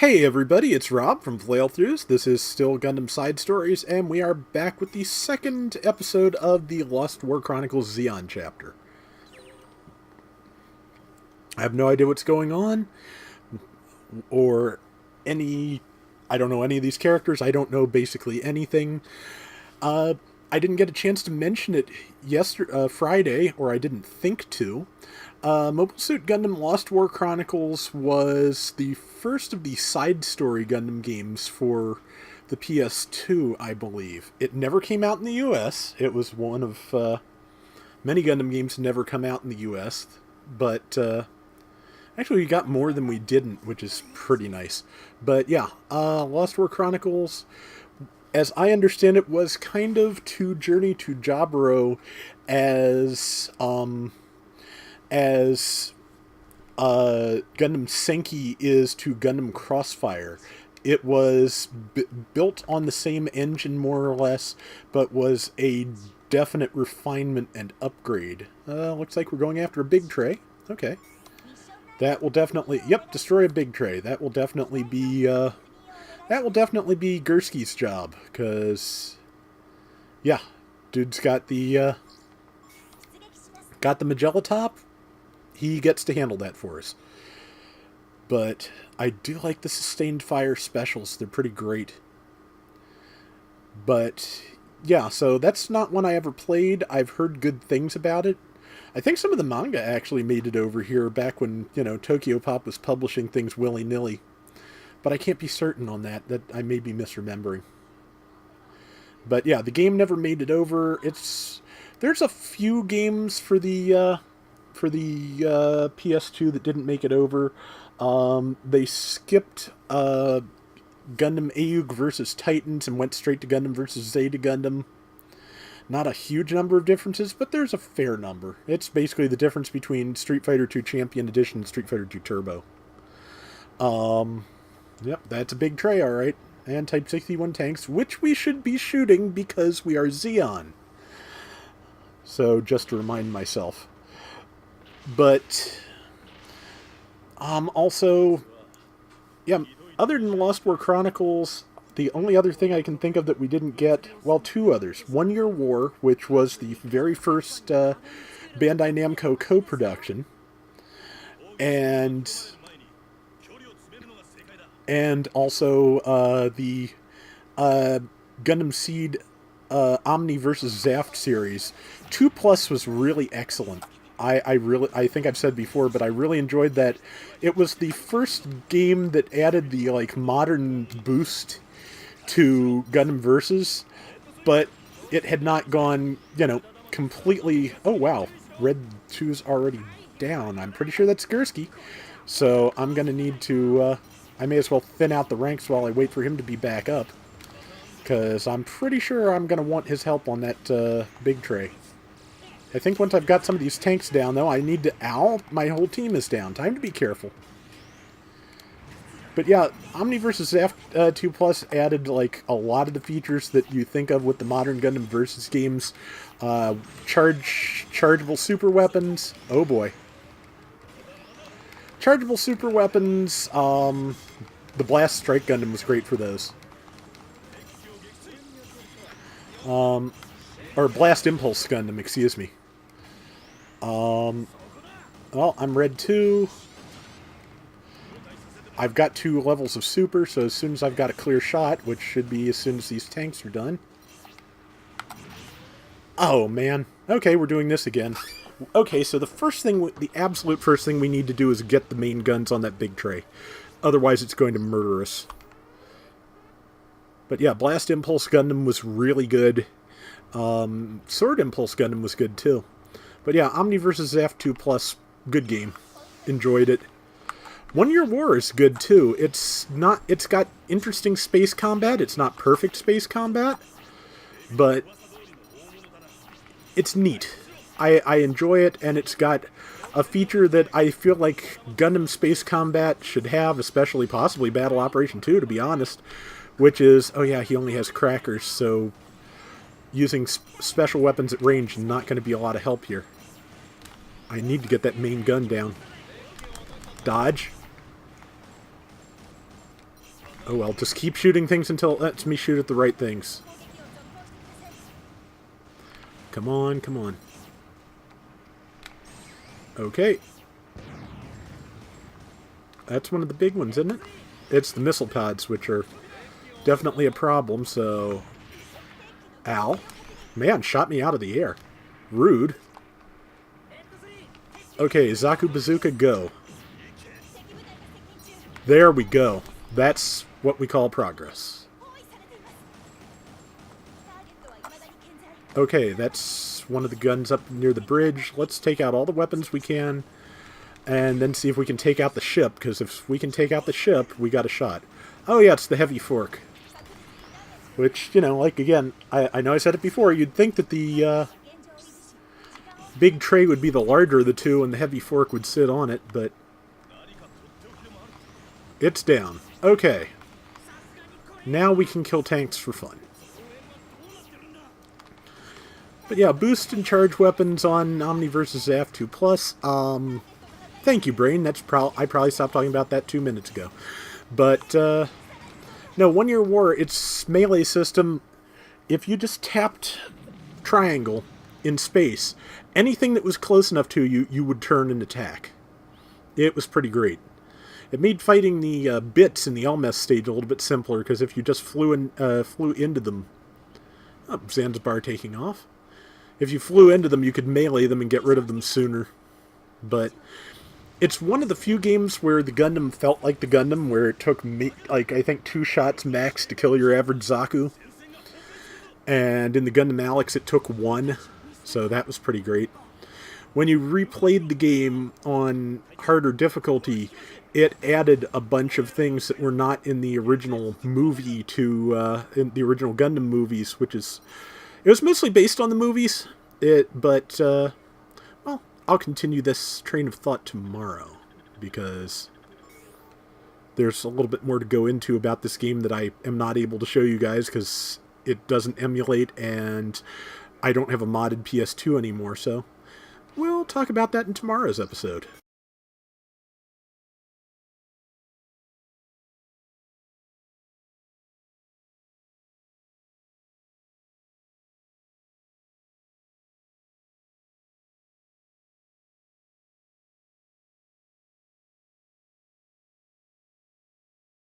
Hey everybody, it's Rob from Flailthroughs. This is still Gundam Side Stories, and we are back with the second episode of the Lost War Chronicles Zeon chapter. I have no idea what's going on, or any... I don't know any of these characters. I don't know basically anything. I didn't get a chance to mention it Friday, or I didn't think to. Mobile Suit Gundam Lost War Chronicles was the first of the side story Gundam games for the PS2, I believe. It never came out in the US. It was one of many Gundam games to never come out in the US. But actually, we got more than we didn't, which is pretty nice. But yeah, Lost War Chronicles, as I understand it, was kind of to Journey to Jaburo as Gundam Senki is to Gundam Crossfire. It was built on the same engine, more or less, but was a definite refinement and upgrade. Looks like we're going after a big tray. Okay. That will definitely... Yep, destroy a big tray. That will definitely be... that will definitely be Gursky's job, because... Yeah, dude's got the... got the Magella top. He gets to handle that for us. But I do like the sustained fire specials. They're pretty great. But yeah, so that's not one I ever played. I've heard good things about it. I think some of the manga actually made it over here back when, Tokyo Pop was publishing things willy-nilly. But I can't be certain on that. That I may be misremembering. But yeah, the game never made it over. There's a few games for the PS2 that didn't make it over. They skipped Gundam Aeug versus Titans and went straight to Gundam versus Zeta Gundam. Not a huge number of differences, but there's a fair number. It's basically the difference between Street Fighter II Champion Edition and Street Fighter II Turbo. Yep, that's a big tray, alright. And Type 61 tanks, which we should be shooting because we are Zeon. So, just to remind myself. But, also, yeah, other than Lost War Chronicles, the only other thing I can think of that we didn't get, well, two others. 1 Year War, which was the very first Bandai Namco co-production, and also the Gundam Seed Omni versus Zaft series. 2 Plus was really excellent. I think I've said before, but I really enjoyed that. It was the first game that added the modern boost to Gundam Versus, but it had not gone, completely. Oh wow, Red 2's already down. I'm pretty sure that's Gursky, so I'm gonna need to. I may as well thin out the ranks while I wait for him to be back up, because I'm pretty sure I'm gonna want his help on that big tray. I think once I've got some of these tanks down, though, I need to... Ow! My whole team is down. Time to be careful. But yeah, Omni vs. F2 Plus added, a lot of the features that you think of with the modern Gundam Versus games. Chargeable super weapons. Oh boy. Chargeable super weapons. The Blast Strike Gundam was great for those. Or Blast Impulse Gundam, excuse me. Well, I'm Red 2. I've got 2 levels of super, so as soon as I've got a clear shot, which should be as soon as these tanks are done. Oh, man. Okay, we're doing this again. Okay, so the absolute first thing we need to do is get the main guns on that big tray. Otherwise, it's going to murder us. But yeah, Blast Impulse Gundam was really good. Sword Impulse Gundam was good too. But yeah, Omni vs. F2 Plus, good game. Enjoyed it. 1 Year War is good too. It's got interesting space combat. It's not perfect space combat, but it's neat. I enjoy it, and it's got a feature that I feel like Gundam space combat should have, especially possibly Battle Operation 2, to be honest, which is, oh yeah, he only has crackers, so using special weapons at range is not going to be a lot of help here. I need to get that main gun down. Dodge. Oh well, just keep shooting things until it lets me shoot at the right things. Come on, come on. Okay. That's one of the big ones, isn't it? It's the missile pods, which are definitely a problem, so... Ow. Man, shot me out of the air. Rude. Okay, Zaku Bazooka, go. There we go. That's what we call progress. Okay, that's one of the guns up near the bridge. Let's take out all the weapons we can, and then see if we can take out the ship, because if we can take out the ship, we got a shot. Oh yeah, it's the heavy fork. Which, you know, like, again, I know I said it before, you'd think that the big tray would be the larger of the two, and the heavy fork would sit on it, but it's down. Okay. Now we can kill tanks for fun. But yeah, boost and charge weapons on Omni versus ZAF 2 Plus. Thank you, Brain. That's I probably stopped talking about that 2 minutes ago. But, no, 1 Year War, its melee system, if you just tapped triangle in space, anything that was close enough to you, you would turn and attack. It was pretty great. It made fighting the bits in the LMS stage a little bit simpler, because if you just flew into them... Oh, Zanzibar taking off. If you flew into them, you could melee them and get rid of them sooner. But it's one of the few games where the Gundam felt like the Gundam, where it took, like, I think 2 shots max to kill your average Zaku. And in the Gundam Alex, it took 1, so that was pretty great. When you replayed the game on harder difficulty, it added a bunch of things that were not in the original movie in the original Gundam movies, which is... It was mostly based on the movies, but, well, I'll continue this train of thought tomorrow, because there's a little bit more to go into about this game that I am not able to show you guys, because it doesn't emulate, and I don't have a modded PS2 anymore, so we'll talk about that in tomorrow's episode.